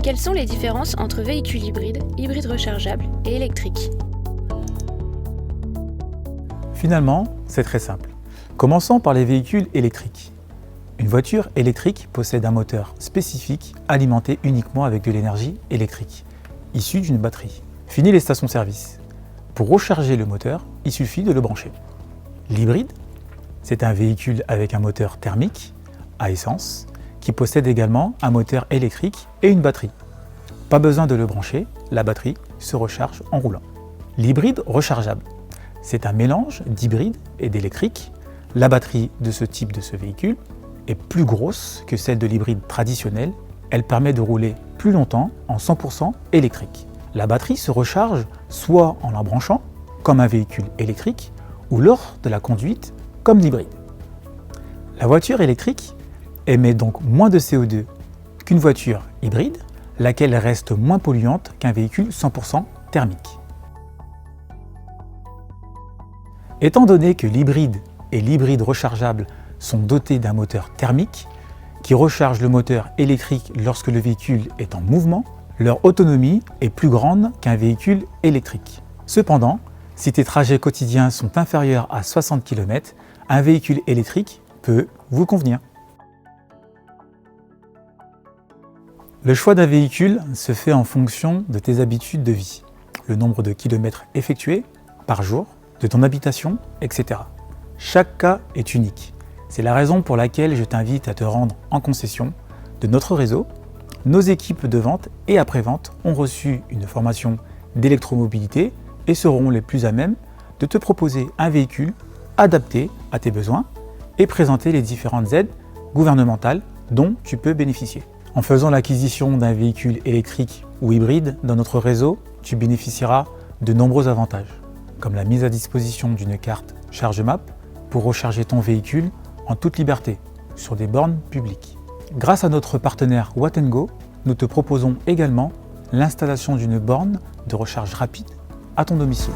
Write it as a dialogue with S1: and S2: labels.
S1: Quelles sont les différences entre véhicules hybrides, hybrides rechargeables et électriques?
S2: Finalement, c'est très simple. Commençons par les véhicules électriques. Une voiture électrique possède un moteur spécifique alimenté uniquement avec de l'énergie électrique, issue d'une batterie. Fini les stations-service. Pour recharger le moteur, il suffit de le brancher. L'hybride, c'est un véhicule avec un moteur thermique, à essence, qui possède également un moteur électrique et une batterie. Pas besoin de le brancher, la batterie se recharge en roulant. L'hybride rechargeable, c'est un mélange d'hybride et d'électrique. La batterie de ce type de ce véhicule est plus grosse que celle de l'hybride traditionnel. Elle permet de rouler plus longtemps en 100% électrique. La batterie se recharge soit en la branchant, comme un véhicule électrique, ou lors de la conduite, comme l'hybride. La voiture électrique émet donc moins de CO2 qu'une voiture hybride, laquelle reste moins polluante qu'un véhicule 100% thermique. Étant donné que l'hybride et l'hybride rechargeable sont dotés d'un moteur thermique qui recharge le moteur électrique lorsque le véhicule est en mouvement, leur autonomie est plus grande qu'un véhicule électrique. Cependant, si tes trajets quotidiens sont inférieurs à 60 km, un véhicule électrique peut vous convenir. Le choix d'un véhicule se fait en fonction de tes habitudes de vie, le nombre de kilomètres effectués par jour, de ton habitation, etc. Chaque cas est unique. C'est la raison pour laquelle je t'invite à te rendre en concession de notre réseau. Nos équipes de vente et après-vente ont reçu une formation d'électromobilité et seront les plus à même de te proposer un véhicule adapté à tes besoins et présenter les différentes aides gouvernementales dont tu peux bénéficier. En faisant l'acquisition d'un véhicule électrique ou hybride dans notre réseau, tu bénéficieras de nombreux avantages, comme la mise à disposition d'une carte ChargeMap pour recharger ton véhicule en toute liberté sur des bornes publiques. Grâce à notre partenaire Watt&Go, nous te proposons également l'installation d'une borne de recharge rapide à ton domicile.